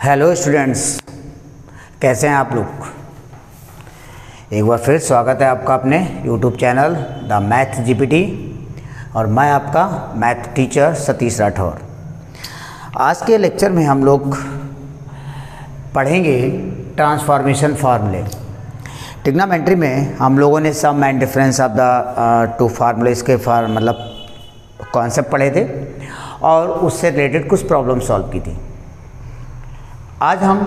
Hello students, कैसे हैं आप लोग। एक बार फिर स्वागत है आपका अपने YouTube channel the math GPT और मैं आपका मैथ टीचर सतीश राठौर। आज के लेक्चर में हम लोग पढ़ेंगे ट्रांसफॉर्मेशन फार्मूले। ट्रिग्नोमेट्री में हम लोगों ने sum and difference of the two formulas के मतलब कॉन्सेप्ट पढ़े थे और उससे रिलेटेड कुछ प्रॉब्लम सॉल्व की थी। आज हम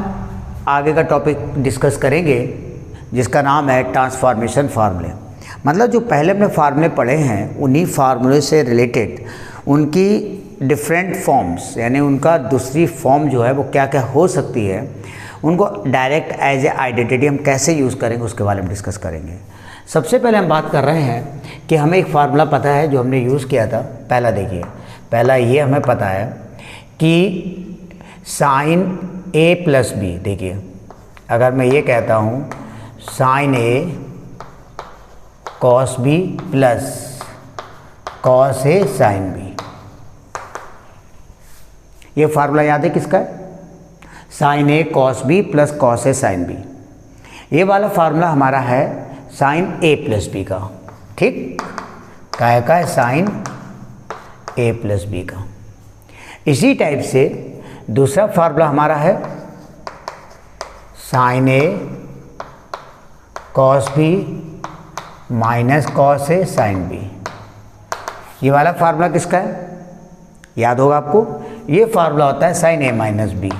आगे का टॉपिक डिस्कस करेंगे जिसका नाम है ट्रांसफॉर्मेशन फार्मूले। मतलब जो पहले हमने फार्मूले पढ़े हैं उन्हीं फार्मूले से रिलेटेड उनकी डिफरेंट फॉर्म्स, यानी उनका दूसरी फॉर्म जो है वो क्या क्या हो सकती है, उनको डायरेक्ट एज ए आइडेंटिटी हम कैसे यूज़ करेंगे उसके बारे में डिस्कस करेंगे। सबसे पहले हम बात कर रहे हैं कि हमें एक फार्मूला पता है जो हमने यूज़ किया था। पहला देखिए, पहला ये हमें पता है कि साइन ए प्लस बी। देखिए, अगर मैं ये कहता हूँ sign A cos B plus cos A sine B, ये फार्मूला याद है किसका है? Sine A cos B plus cos A sine B. ये वाला फार्मूला हमारा है साइन ए प्लस बी का। ठीक, काय का है? साइन ए प्लस बी का। इसी टाइप से दूसरा फार्मूला हमारा है sine A cos B minus cos A sine B. ये वाला फार्मूला किसका है? याद होगा आपको, ये फार्मूला होता है sine A minus B,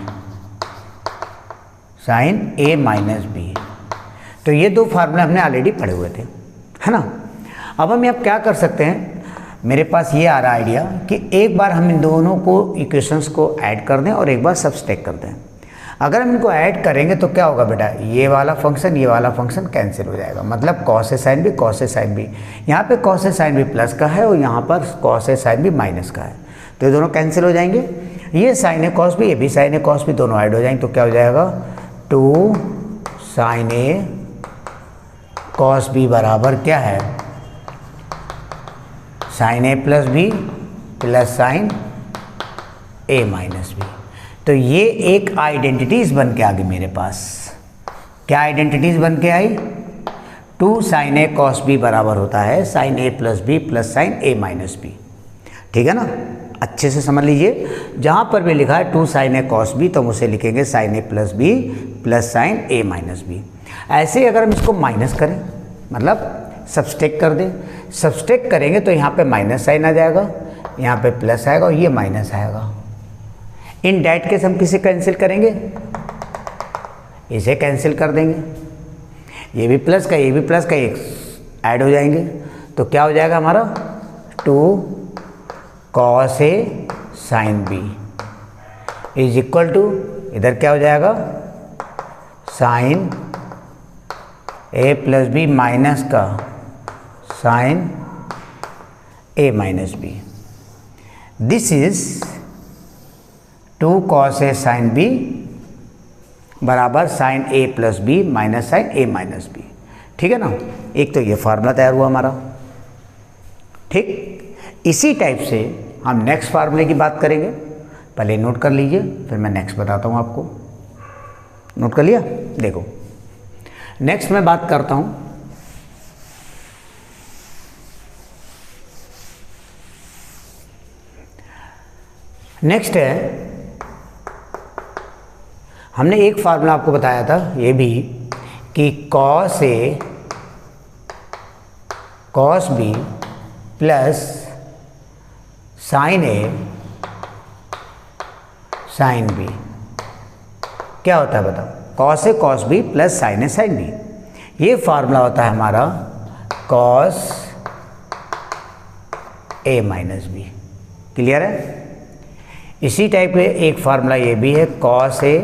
sign A minus B. तो ये दो फार्मूले हमने ऑलरेडी पढ़े हुए थे, है ना। अब हम यहाँ क्या कर सकते हैं, मेरे पास ये आ रहा आइडिया कि एक बार हम इन दोनों को इक्वेशंस को ऐड कर दें और एक बार सब्सट्रैक्ट कर दें। अगर हम इनको ऐड करेंगे तो क्या होगा बेटा, ये वाला फंक्शन कैंसिल हो जाएगा। मतलब cos A sine B cos A sine B, यहाँ पे cos A sine B plus का है और यहाँ पर cos A sine B minus का है, तो ये दोनों कैंसिल हो जाएंगे। ये साइन ए कॉस बी, ये भी साइन ए कॉस बी, दोनों ऐड हो जाएंगे तो क्या हो जाएगा, 2 साइन ए कॉस बी बराबर क्या है, sine A plus B plus sine A minus B. तो ये एक आइडेंटिटीज बन के आ गई मेरे पास। क्या आइडेंटिटीज बन के आई? 2 साइन ए कॉस बी बराबर होता है sine A plus B plus sine A minus B. ठीक है ना, अच्छे से समझ लीजिए। जहाँ पर भी लिखा है 2 साइन ए कॉस बी तो हम उसे लिखेंगे sine A plus B plus sine A minus B. ऐसे ही अगर हम इसको माइनस करें, मतलब सब्सट्रैक्ट कर दें, सब्सट्रैक्ट करेंगे तो यहाँ पे माइनस साइन आ जाएगा, यहाँ पे प्लस आएगा और ये माइनस आएगा। इन डैट केस हम किसे कैंसिल करेंगे, इसे कैंसिल कर देंगे। ये भी प्लस का ये भी प्लस का एक ऐड हो जाएंगे तो क्या हो जाएगा हमारा, 2 cos A sine B is equal to, इधर क्या हो जाएगा, sine A plus B minus का sine A minus B. This is 2 cos A sine B बराबर sine A plus B minus sine A minus B. ठीक है ना, एक तो ये फार्मूला तैयार हुआ हमारा। ठीक, इसी टाइप से हम नेक्स्ट फार्मूले की बात करेंगे। पहले नोट कर लीजिए, फिर मैं नेक्स्ट बताता हूँ आपको। नोट कर लिया? देखो, नेक्स्ट मैं बात करता हूँ नेक्स्ट है, हमने एक फार्मूला आपको बताया था ये भी कि cos A cos B plus sine A sine B क्या होता है बताओ, cos A cos B plus sine A sine B. ये फार्मूला होता है हमारा cos A minus B. Clear है? इसी टाइप के एक फार्मूला ये भी है, cos A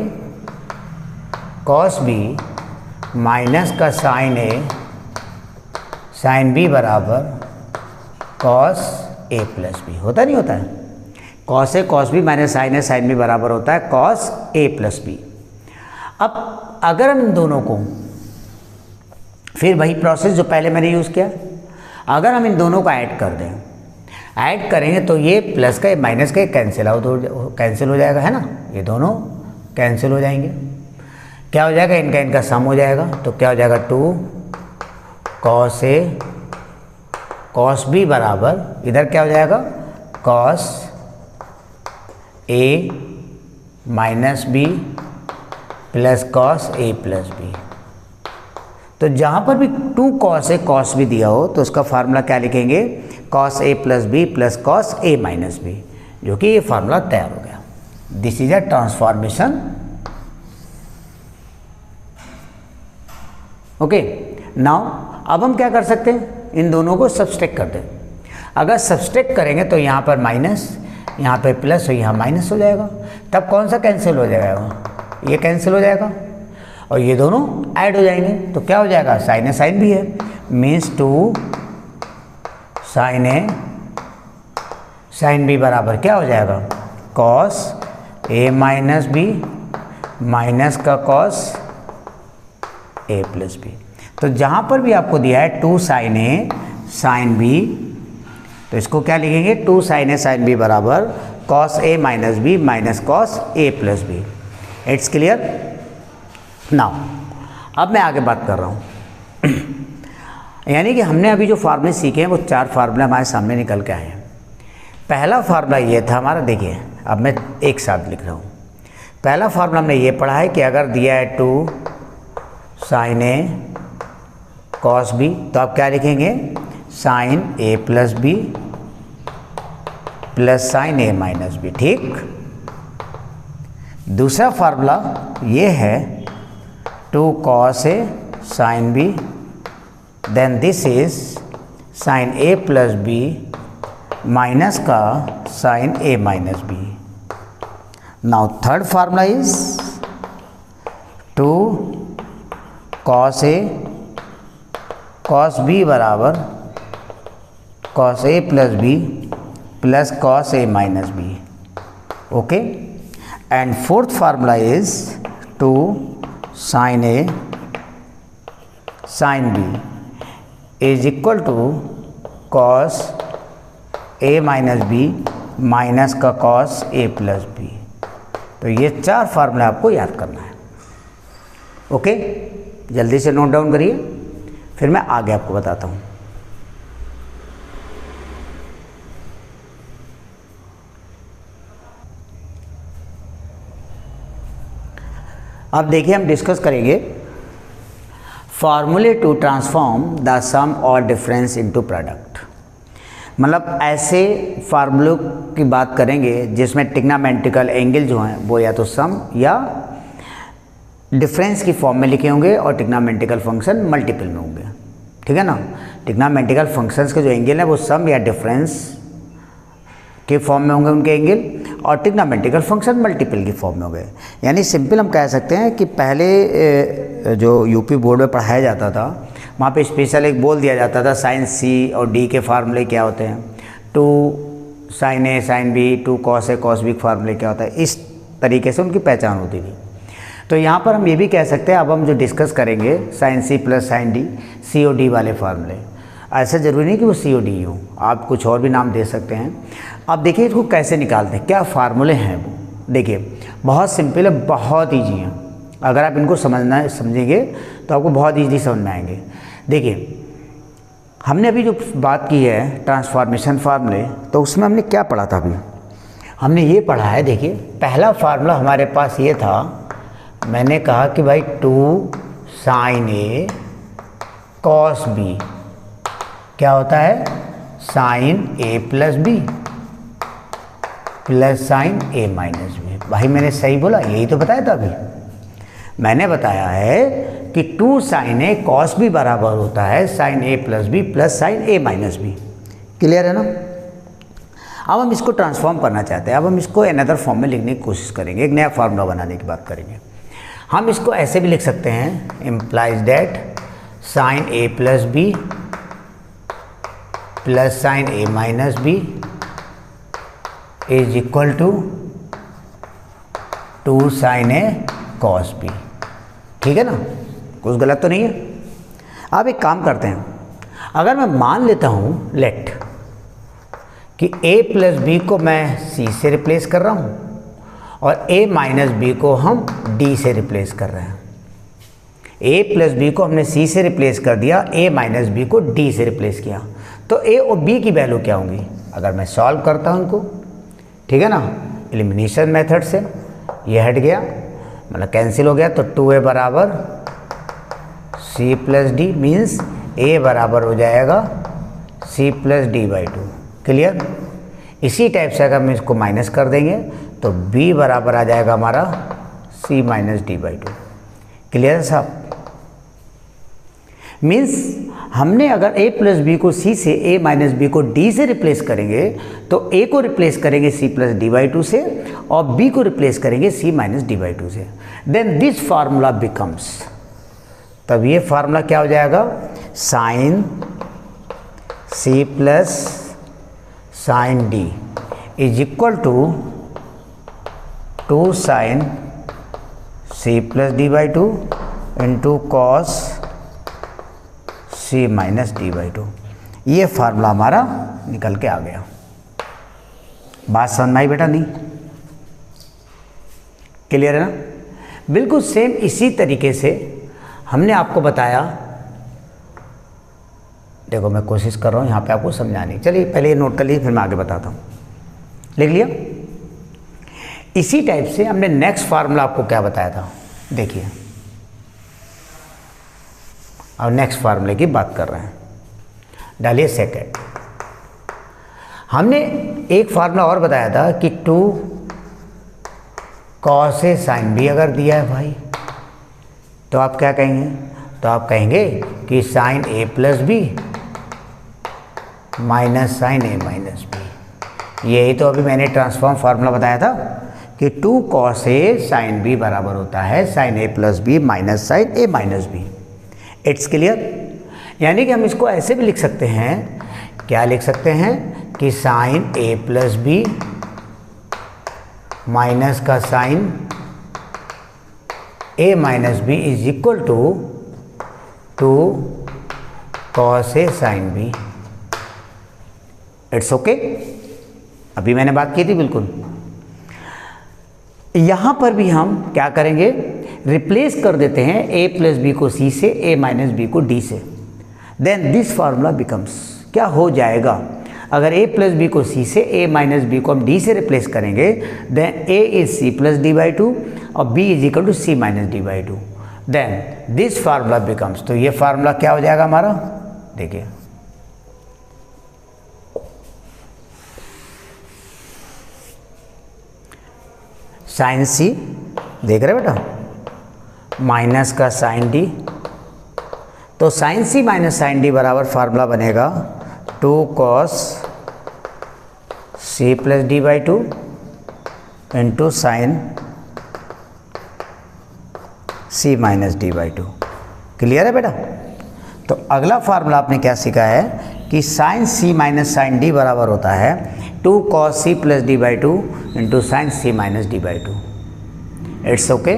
cos B minus का साइन ए साइन बी बराबर कॉस ए प्लस बी। होता नहीं होता है, cos A cos B minus sine A sine B बराबर होता है कॉस ए प्लस बी। अब अगर हम इन दोनों को, फिर वही प्रोसेस जो पहले मैंने यूज़ किया, अगर हम इन दोनों को ऐड कर दें, ऐड करेंगे तो ये प्लस का माइनस का कैंसिल आउट कैंसिल हो जाएगा, है ना। ये दोनों कैंसिल हो जाएंगे। क्या हो जाएगा, इनका इनका सम हो जाएगा, तो क्या हो जाएगा 2 cos A cos B बराबर इधर क्या हो जाएगा cos A minus B plus cos A plus B. तो जहाँ पर भी 2 cos A cos B दिया हो तो उसका फार्मूला क्या लिखेंगे, cos A plus B plus cos A minus B, जो कि ये फार्मूला तैयार हो गया। This is a transformation. Okay, now अब हम क्या कर सकते हैं, इन दोनों को सब्सट्रैक्ट कर दें। अगर सब्सट्रैक्ट करेंगे तो यहाँ पर माइनस, यहाँ पे प्लस और यहाँ माइनस हो जाएगा, तब कौन सा कैंसिल हो जाएगा, ये कैंसिल हो जाएगा और ये दोनों ऐड हो जाएंगे। तो क्या हो जाएगा, साइन ए साइन बी है, means 2 sine A sine B बराबर क्या हो जाएगा cos A minus B minus का cos A प्लस बी। तो जहाँ पर भी आपको दिया है 2 साइन ए साइन बी, तो इसको क्या लिखेंगे, 2 साइन ए साइन बी बराबर cos A minus B minus cos A plus B. It's clear. Now अब मैं आगे बात कर रहा हूँ यानी कि हमने अभी जो फार्मूले सीखे हैं वो 4 फार्मूले हमारे सामने निकल के आए हैं। पहला फार्मूला ये था हमारा, देखिए अब मैं एक साथ लिख रहा हूँ। पहला फार्मूला हमने ये पढ़ा है कि अगर दिया है 2 साइन ए कॉस बी, तो आप क्या लिखेंगे, sine A plus B plus sine A minus B. ठीक। दूसरा फार्मूला ये है 2 cos A sine B, then this is sine A plus B minus का sine A minus B. Now third formula is 2 cos A cos b बराबर cos a plus B plus cos a minus B. Okay, and fourth formula is 2 sine A sine B is equal to cos a minus B minus का cos a plus B. तो ये 4 formula आपको याद करना है। Okay, जल्दी से note down करिए, फिर मैं आगे आपको बताता हूँ। अब देखिए हम डिस्कस करेंगे फार्मूले टू ट्रांसफॉर्म द सम और डिफरेंस इनटू प्रोडक्ट। मतलब ऐसे फार्मूलों की बात करेंगे जिसमें टिग्नामेंटिकल एंगल जो हैं वो या तो सम या डिफरेंस की फॉर्म में लिखे होंगे और टिग्नामेंटिकल फंक्शन मल्टीपल में होंगे। ठीक है ना, टिग्नामेंटिकल फंक्शंस के जो एंगल है वो सम या डिफरेंस के फॉर्म में होंगे उनके एंगल, और टिग्नामेंटिकल फंक्शन मल्टीपल की फॉर्म में होंगे। यानी सिंपल हम कह सकते हैं कि पहले जो यूपी बोर्ड में पढ़ाया जाता था वहाँ पे स्पेशल एक बोल दिया जाता था साइन सी और डी के फार्मूले क्या होते हैं, 2 sine A sine B 2 cos A cos B फार्मूले क्या होता है, इस तरीके से उनकी पहचान होती थी। तो यहाँ पर हम ये भी कह सकते हैं, अब हम जो डिस्कस करेंगे sine C plus sine D C O D वाले फार्मूले, ऐसा ज़रूरी नहीं कि वो सी ओ डी हो, आप कुछ और भी नाम दे सकते हैं। अब देखिए इसको कैसे निकालते हैं, क्या फार्मूले हैं वो। देखिए बहुत सिंपल है, बहुत ईजी है, अगर आप इनको समझेंगे तो आपको बहुत ईजी समझ में आएंगे। देखिए हमने अभी जो बात की है ट्रांसफॉर्मेशन फार्मूले, तो उसमें हमने क्या पढ़ा था, अभी हमने ये पढ़ा है। देखिए पहला फार्मूला हमारे पास ये था, मैंने कहा कि भाई 2 साइन ए कॉस बी क्या होता है, sine A plus B plus sine A minus B. भाई मैंने सही बोला, यही तो बताया था अभी। मैंने बताया है कि 2 साइन ए कॉस बी बराबर होता है sine A plus B plus sine A minus B. Clear है ना। अब हम इसको ट्रांसफॉर्म करना चाहते हैं, अब हम इसको अनदर फॉर्म में लिखने की कोशिश करेंगे, एक नया फार्मूला बनाने की बात करेंगे। हम इसको ऐसे भी लिख सकते हैं, implies that sine A plus B plus sine A minus B is equal to 2 sine A cos B. ठीक है ना, कुछ गलत तो नहीं है। अब एक काम करते हैं, अगर मैं मान लेता हूँ लेट कि a प्लस बी को मैं c से रिप्लेस कर रहा हूँ और a माइनस बी को हम d से रिप्लेस कर रहे हैं। a प्लस बी को हमने c से रिप्लेस कर दिया, a माइनस बी को d से रिप्लेस किया। तो a और b की वैल्यू क्या होंगी अगर मैं सॉल्व करता हूँ इनको, ठीक है ना, एलिमिनेशन मेथड से ये हट गया, मतलब कैंसिल हो गया। तो 2a बराबर c plus D means a बराबर हो जाएगा c plus D by 2। Clear. इसी टाइप से अगर हम इसको माइनस कर देंगे तो b बराबर आ जाएगा हमारा c minus D by 2। Clear है साहब। मीन्स हमने अगर a प्लस बी को c से, a माइनस बी को d से रिप्लेस करेंगे तो a को रिप्लेस करेंगे c प्लस डी बाई 2 से और b को रिप्लेस करेंगे c माइनस डी बाई 2 से। देन दिस फार्मूला बिकम्स, तब ये फार्मूला क्या हो जाएगा, sine c plus sine d is equal to 2 sine c plus D by 2 into cos c minus D by 2। ये फार्मूला हमारा निकल के आ गया। बात समझ में आई बेटा? नहीं? क्लियर है ना? बिल्कुल सेम इसी तरीके से हमने आपको बताया। देखो मैं कोशिश कर रहा हूँ यहाँ पे आपको समझाने, चलिए पहले ये नोट कर लीजिए फिर मैं आगे बताता हूँ। लिख लिया? इसी टाइप से हमने नेक्स्ट फार्मूला आपको क्या बताया था, देखिए। और नेक्स्ट फार्मूले की बात कर रहे हैं, डालिए सेकेंड। हमने एक फार्मूला और बताया था कि 2 कॉस ए साइन बी अगर दिया है भाई तो आप क्या कहेंगे, तो आप कहेंगे कि sine A plus B minus sine A minus B. यही तो अभी मैंने ट्रांसफॉर्म फार्मूला बताया था कि 2 कॉस ए साइन बी बराबर होता है sine A plus B minus sine A minus B. It's clear. यानी कि हम इसको ऐसे भी लिख सकते हैं, क्या लिख सकते हैं कि sine A plus B minus का sine A minus B is equal to 2 cos A sine B. It's okay. अभी मैंने बात की थी बिल्कुल। यहां पर भी हम क्या करेंगे, रिप्लेस कर देते हैं a प्लस बी को c से, a माइनस बी को d से। देन दिस फार्मूला बिकम्स, क्या हो जाएगा, अगर a प्लस बी को c से, a माइनस बी को हम d से रिप्लेस करेंगे, then a is c plus D by 2 और b is equal to c minus D by 2। Then this formula becomes, तो ये फार्मूला क्या हो जाएगा हमारा, देखिए साइन c, देख रहे बेटा, माइनस का साइन डी। तो sine C minus sine D बराबर फार्मूला बनेगा 2 cos C plus D by 2 into sine C minus D by 2। Clear है बेटा? तो अगला फार्मूला आपने क्या सीखा है कि sine C minus sine D बराबर होता है 2 cos C plus D by 2 into sine C minus D by 2। It's okay.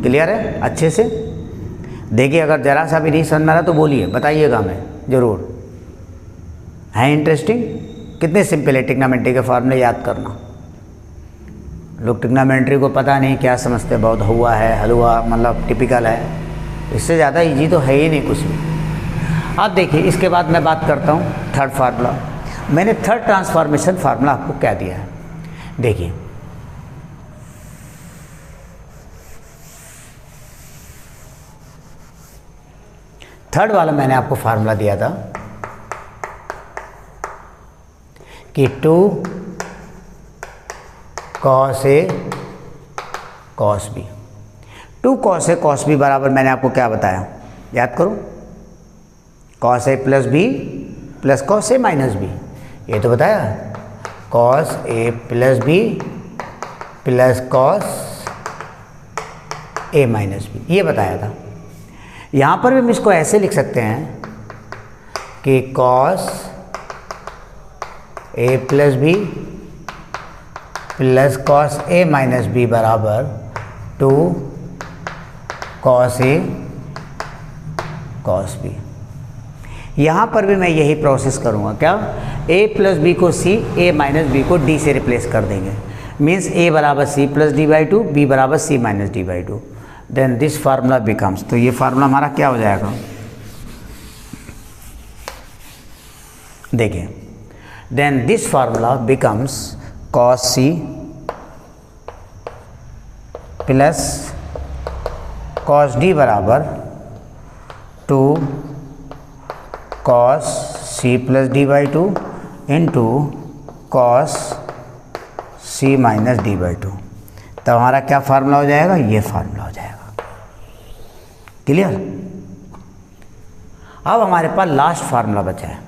Clear है अच्छे से? देखिए अगर ज़रा सा भी नहीं समझ में आ रहा तो बोलिए, बताइएगा हमें ज़रूर। है इंटरेस्टिंग? कितने सिंपल है ट्रिग्नोमेट्री के फार्मूले याद करना। लोग ट्रिग्नोमेट्री को पता नहीं क्या समझते, बहुत हुआ है हलवा, मतलब टिपिकल है। इससे ज़्यादा इजी तो है ही नहीं कुछ भी। अब देखिए इसके बाद मैं बात करता हूँ थर्ड फार्मूला। मैंने थर्ड ट्रांसफॉर्मेशन फार्मूला आपको क्या दिया है, देखिए थर्ड वाला मैंने आपको फार्मूला दिया था कि 2 कॉस ए कॉस बी। 2 कॉस ए कॉस बी बराबर मैंने आपको क्या बताया, याद करो, cos A plus B plus cos A minus B. ये तो बताया, cos A plus B plus cos A minus B, ये बताया था। यहाँ पर भी हम इसको ऐसे लिख सकते हैं कि cos A plus B plus cos A minus B बराबर 2 कॉस ए कॉस बी। यहाँ पर भी मैं यही प्रोसेस करूँगा, क्या, a प्लस बी को c, a माइनस बी को d से रिप्लेस कर देंगे। मीन्स a बराबर c plus D by two, B बराबर c minus D by two, then this formula becomes, तो ये फार्मूला हमारा क्या हो जाएगा, देखिए, then this formula becomes cos c plus cos d बराबर 2 cos c plus D by two into cos c minus D by two. तो हमारा क्या फार्मूला हो जाएगा, ये फार्मूला हो जाएगा। क्लियर। अब हमारे पास लास्ट फार्मूला बचा है।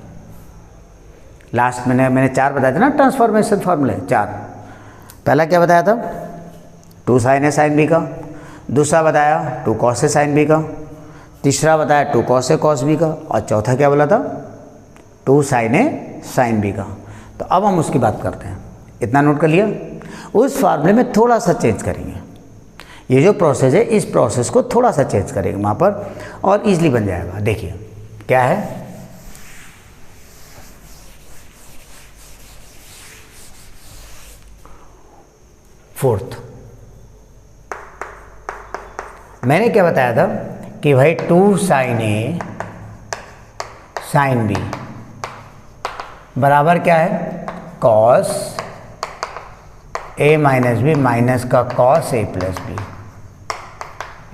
लास्ट मैंने 4 बताया था ना ट्रांसफॉर्मेशन फार्मूले, 4। पहला क्या बताया था, 2 sin a sin b का, दूसरा बताया 2 cos a sin b का, तीसरा बताया 2 cos a cos b का, और चौथा क्या बोला था, 2 sin a sin b का। तो अब हम उसकी बात करते हैं, इतना नोट कर लिया। उस फार्मूले में थोड़ा सा चेंज करेंगे, ये जो प्रोसेस है इस प्रोसेस को थोड़ा सा चेंज करेंगे वहाँ पर और इजीली बन जाएगा। देखिए क्या है, फोर्थ, मैंने क्या बताया था कि भाई 2 sin a sin b बराबर क्या है, cos a minus B minus का cos a प्लस बी,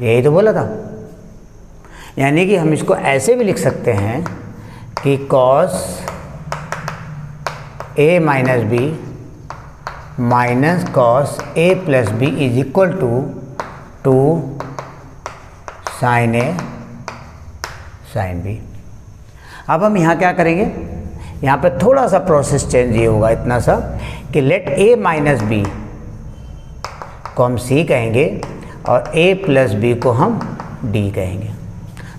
यही तो बोला था। यानी कि हम इसको ऐसे भी लिख सकते हैं कि cos a minus B minus cos a plus B is equal to 2 sin a sin b। अब हम यहाँ क्या करेंगे, यहाँ पे थोड़ा सा प्रोसेस चेंज ये होगा, इतना सा कि लेट a माइनस बी को हम c कहेंगे और a प्लस बी को हम d कहेंगे।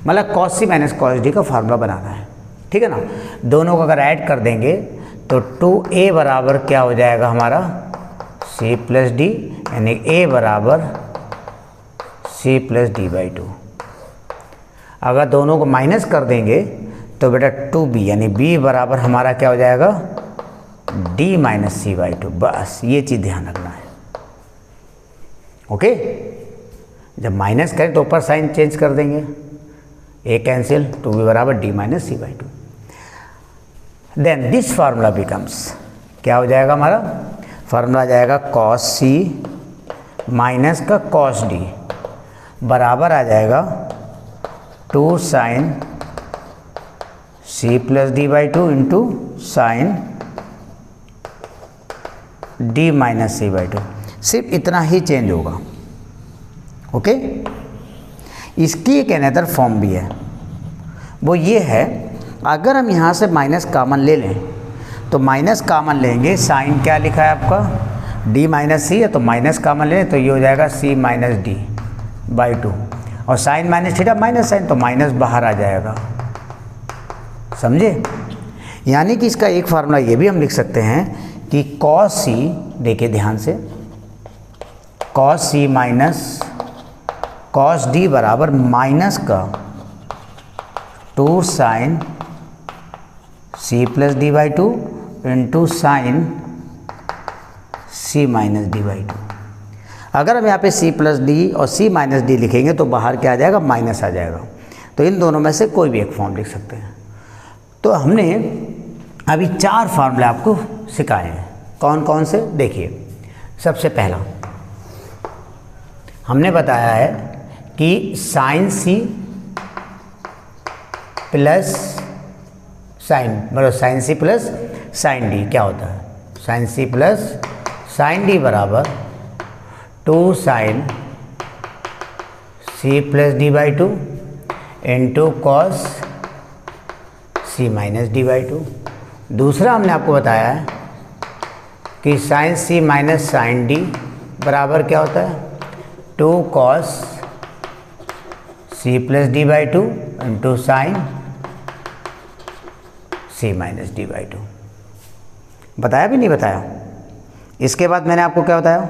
मतलब cos c minus cos d का फार्मूला बनाना है, ठीक है ना। दोनों को अगर ऐड कर देंगे तो 2a बराबर क्या हो जाएगा हमारा, c प्लस डी, यानी a बराबर c plus D by to. अगर दोनों को माइनस कर देंगे तो बेटा 2b यानी b बराबर हमारा क्या हो जाएगा, d minus C by two. बस ये चीज़ ध्यान रखना है, ओके। जब माइनस करें तो ऊपर साइन चेंज कर देंगे, a कैंसिल, 2b बराबर d minus C by two. Then this formula becomes, क्या हो जाएगा हमारा फार्मूला आ जाएगा cos c माइनस का cos d बराबर आ जाएगा 2 sin c plus D by two into sine d minus C by two. सिर्फ इतना ही चेंज होगा, ओके। इसकी एक अनदर फॉर्म भी है, वो ये है, अगर हम यहाँ से माइनस कॉमन ले लें तो माइनस कॉमन लेंगे, साइन क्या लिखा है आपका d माइनस सी है, तो माइनस कॉमन लें तो ये हो जाएगा c minus D by two, और sine minus theta minus sine तो माइनस बाहर आ जाएगा, समझे। यानी कि इसका एक फार्मूला ये भी हम लिख सकते हैं कि cos c, देखिए ध्यान से, cos c minus cos d बराबर माइनस का 2 sin c plus D by two into sine c minus D by to. अगर हम यहाँ पे c प्लस डी और c माइनस डी लिखेंगे तो बाहर क्या आ जाएगा, माइनस आ जाएगा। तो इन दोनों में से कोई भी एक फॉर्म लिख सकते हैं। तो हमने अभी 4 फार्मूले आपको सिखाए हैं, कौन कौन से, देखिए। सबसे पहला हमने बताया है कि साइन c प्लस साइन, मतलब sine c plus sine d क्या होता है, sine c plus sine d बराबर 2 sine c plus D by two into cos c minus D by two. दूसरा हमने आपको बताया है कि sine c minus sine d बराबर क्या होता है, 2 cos c plus D by two into sine c minus D by two. बताया भी नहीं बताया। इसके बाद मैंने आपको क्या बताया,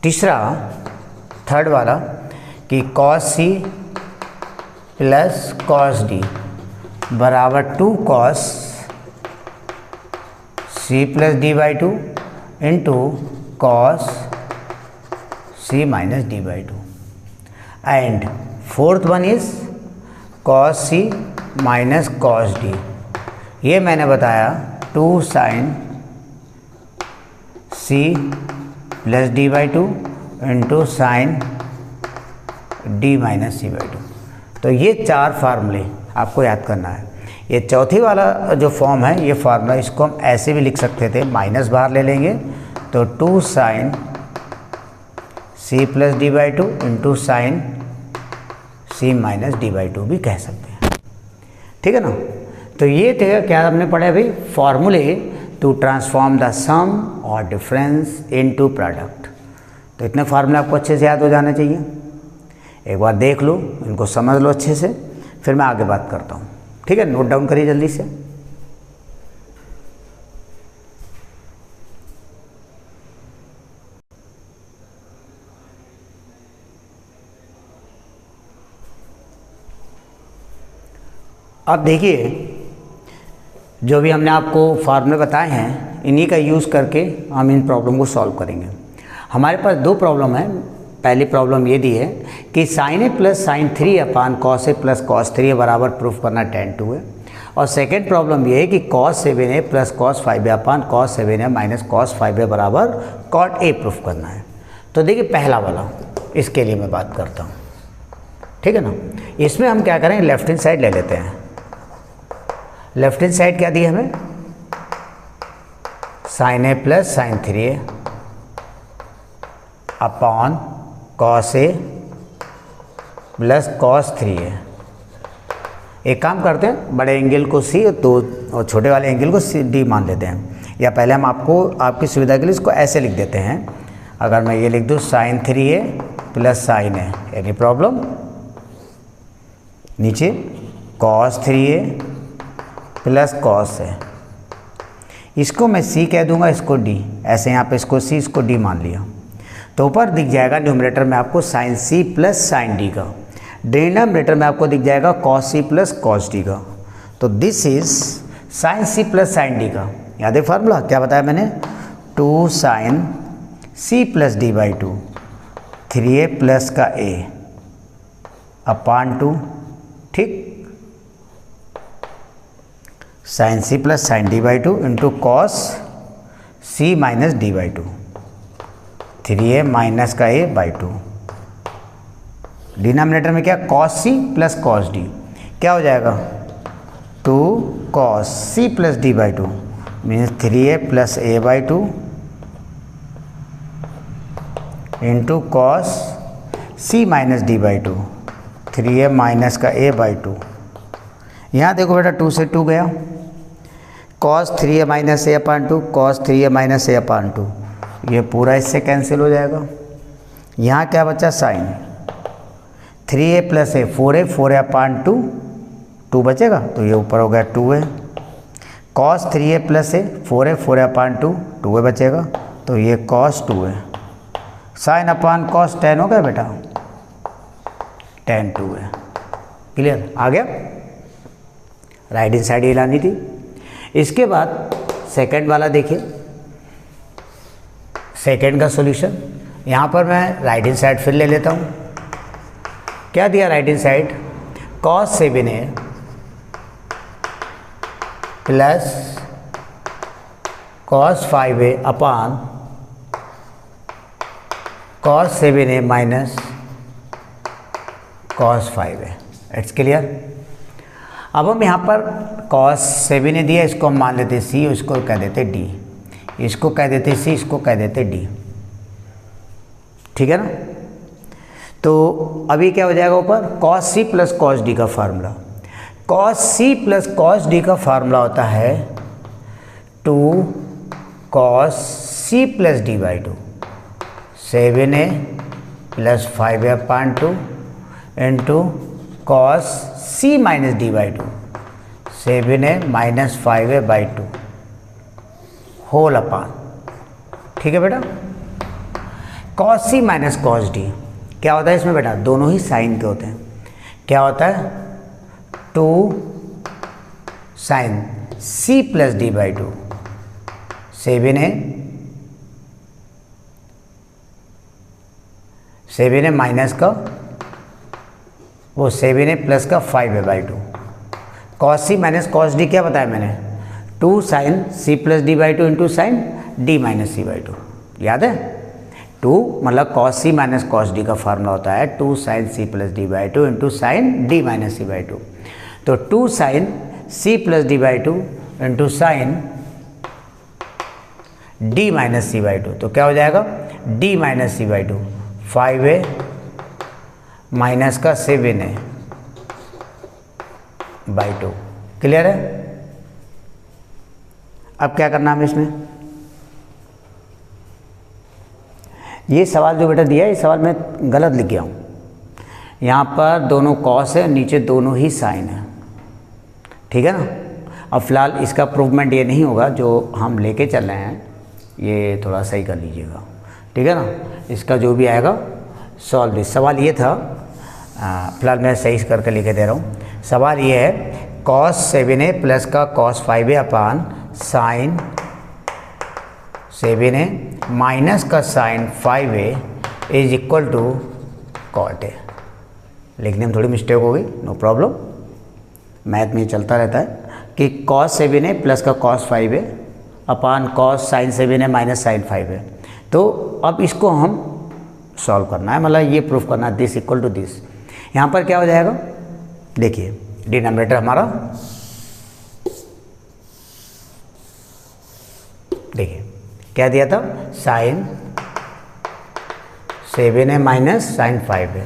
तीसरा थर्ड वाला कि cos c plus cos d बराबर 2 cos c plus D by two into cos C minus D by two and fourth one is cos C minus cos D. ये मैंने बताया 2 sine C plus D by two into sine D minus C by two. तो ये 4 फार्मूले आपको याद करना है। ये चौथी वाला जो फॉर्म है ये फार्मूला, इसको हम ऐसे भी लिख सकते थे, माइनस बाहर ले लेंगे तो 2 sine C plus D by two into sine C minus D by two भी कह सकते हैं। ठीक है ना। तो ये थे क्या हमने पढ़ा भाई, फॉर्मूले टू ट्रांसफॉर्म द सम और डिफरेंस इनटू प्रोडक्ट। तो इतने फार्मूले आपको अच्छे से याद हो जाने चाहिए। एक बार देख लो, इनको समझ लो अच्छे से, फिर मैं आगे बात करता हूँ। ठीक है, नोट डाउन करिए जल्दी से। अब देखिए, जो भी हमने आपको फार्मूले बताए हैं, इन्हीं का यूज़ करके हम इन प्रॉब्लम को सॉल्व करेंगे। हमारे पास 2 प्रॉब्लम है। पहली प्रॉब्लम ये दी है कि sine A plus sign 3 upon cos A plus cos 3 बराबर प्रूफ करना tan 2 है। और सेकेंड प्रॉब्लम ये है कि cos 7a plus cos 5a upon cos 7a minus cos 5a बराबर कॉट ए प्रूफ करना है। तो देखिए पहला वाला, इसके लिए मैं बात करता हूँ। ठीक है ना। इसमें हम क्या करेंगे, लेफ्ट हैंड साइड ले लेते हैं। लेफ्ट हैंड साइड क्या दी हमें, sine A plus sine 3a upon cos A plus cos 3a। एक काम करते हैं, बड़े एंगल को सी और छोटे वाले एंगल को सी डी मान लेते हैं। या पहले हम आपकी सुविधा के लिए इसको ऐसे लिख देते हैं। अगर मैं ये लिख दूँ साइन 3a प्लस साइन ए, एनी प्रॉब्लम, नीचे कॉस 3a प्लस कॉस है, इसको मैं सी कह दूंगा, इसको डी, ऐसे यहाँ पे इसको सी इसको डी मान लिया। तो ऊपर दिख जाएगा न्यूमरेटर में आपको sine C plus sine D का, डिनोमिनेटर में आपको दिख जाएगा cos C plus cos D का। तो this is sine C plus sine D का। याद है फार्मूला क्या बताया मैंने, 2 sine C plus D by two 3a plus का a अपान 2। ठीक, sine C plus sine D by two into cos C minus D by two 3a minus का a by to. Denominator में क्या, cos C plus cos D, क्या हो जाएगा 2 cos C plus D by two means 3a plus a by two into cos C minus D by two 3a minus का a by two. यहाँ देखो बेटा 2 से 2 गया, cos 3a minus a upon 2, cos 3a minus a upon 2, ये पूरा इससे cancel हो जाएगा। यहाँ क्या बचा, sign 3a plus a 4a अपान 2 बचेगा, तो ये ऊपर हो गया 2a। Cos 3a plus a 4a अपान 2 बचेगा, तो ये cos 2a। Sine upon cos tan हो गया बेटा, tan 2a। क्लियर, आ गया। राइट हैंड साइड ये लानी थी। इसके बाद सेकंड वाला देखिए, सेकंड का सॉल्यूशन। यहाँ पर मैं राइट हैंड साइड फिर ले लेता हूँ। क्या दिया right hand side, cos 7a plus cos 5a upon cos 7a minus cos 5a। It's clear. अब हम यहाँ पर कॉस 7a दिया, इसको हम मान लेते सी, इसको कह देते डी, इसको कह देते सी, इसको कह देते डी। ठीक है ना। तो अभी क्या हो जाएगा ऊपर, cos C plus cos D का formula. Cos C plus cos D का फार्मूला होता है 2 cos C plus D by two 7a plus 5a upon 2 into cos C minus D by two 7a minus 5a by two whole upon. ठीक है बेटा। Cos C minus cos D क्या होता है इसमें बेटा, दोनों ही साइन के होते हैं। क्या होता है 2 sine C plus D by two 7a 7 है माइनस का वो 7 है प्लस का 5a/2। Cos C minus cos D क्या बताया मैंने, 2 sine C plus D by two into sine D minus C by two, याद है। 2 मतलब cos C minus cos D का फार्मूला होता है 2 sine C plus D by two into sine D minus C by two. तो 2 sine C plus D by two into sine D minus C by two, तो क्या हो जाएगा D minus C by two, 5a minus का 7a by two. Clear है। अब क्या करना है इसमें, ये सवाल जो बेटा दिया है, ये सवाल मैं गलत लिख गया हूँ। यहाँ पर दोनों कॉस है, नीचे दोनों ही साइन है, ठीक है ना। अब फिलहाल इसका प्रूवमेंट ये नहीं होगा जो हम लेके चल रहे हैं, ये थोड़ा सही कर लीजिएगा, ठीक है ना। इसका जो भी आएगा सॉल्व दिस। सवाल ये था, फिलहाल मैं सही करके लिखे दे रहा हूँ। सवाल ये है कॉस 7a प्लस का cos 5a upon sine 7a minus का sine 5a is equal to cot A. लिखने में थोड़ी मिस्टेक हो गई, नो प्रॉब्लम, मैथ में चलता रहता है कि कॉस 7a प्लस का cos 5a upon cos sine 7a minus sine 5a। तो अब इसको हम सॉल्व करना है, मतलब ये प्रूफ करना है दिस इक्वल टू दिस। यहाँ पर क्या हो जाएगा, देखिए डिनोमिनेटर हमारा, देखिए क्या दिया था, sign 7a minus sine 5a,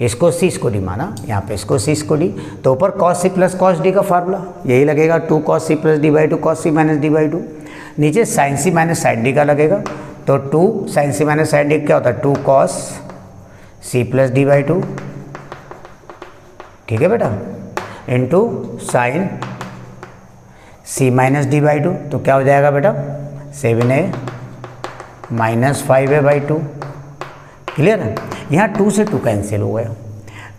इसको सी इसको डी माना, यहाँ पे इसको सी इसको डी, तो ऊपर cos C plus cos D का फार्मूला यही लगेगा 2 cos C plus D by two cos C minus D by two. नीचे sine C minus sine D का लगेगा, तो 2 sine C minus sine D क्या होता है 2 cos C plus D by two, ठीक है बेटा, into sine C minus D by two, तो क्या हो जाएगा बेटा 7a minus 5a by to. Clear है। यहाँ 2 से 2 कैंसिल हो गया,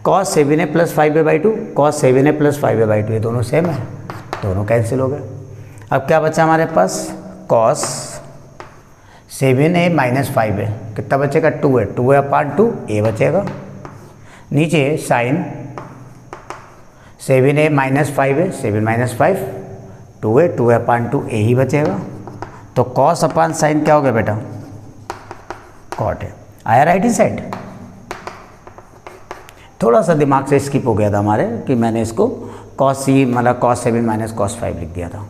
cos 7a plus 5a by two cos 7a plus 5a by to, ये दोनों सेम है, दोनों कैंसिल हो गए। अब क्या बचा हमारे पास, कॉस 7a माइनस 5a, कितना बचेगा 2a, 2a अपान 2 a बचेगा। नीचे sine 7a minus 5a 7 minus 5 2a, 2a upon 2 a ही बचेगा। तो कॉस अपान साइन क्या हो गया बेटा, कॉट है। आया राइट ही साइड। थोड़ा सा दिमाग से स्किप हो गया था हमारे कि मैंने इसको कॉस सी मतलब कॉस 7 माइनस कॉस 5 लिख दिया था।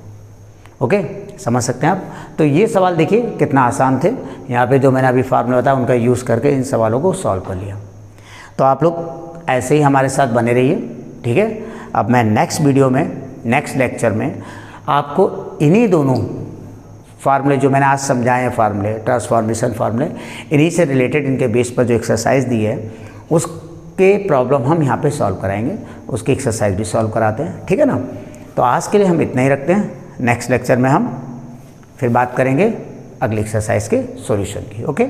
ओके, समझ सकते हैं आप। तो ये सवाल देखिए कितना आसान थे, यहाँ पे जो मैंने अभी फार्मूला बताया उनका यूज़ करके इन सवालों को सॉल्व कर लिया। तो आप लोग ऐसे ही हमारे साथ बने रहिए, ठीक है। अब मैं नेक्स्ट वीडियो में, नेक्स्ट लेक्चर में आपको इन्हीं दोनों फार्मूले जो मैंने आज समझाए हैं, फार्मूले ट्रांसफॉर्मेशन फार्मूले, इन्हीं से रिलेटेड इनके बेस पर जो एक्सरसाइज दी है उसके प्रॉब्लम हम यहाँ पे सॉल्व कराएंगे, उसकी एक्सरसाइज भी सॉल्व कराते हैं, ठीक है ना। तो आज के लिए हम इतना ही रखते हैं, नेक्स्ट लेक्चर में हम फिर बात करेंगे अगली एक्सरसाइज के सॉल्यूशन की। ओके।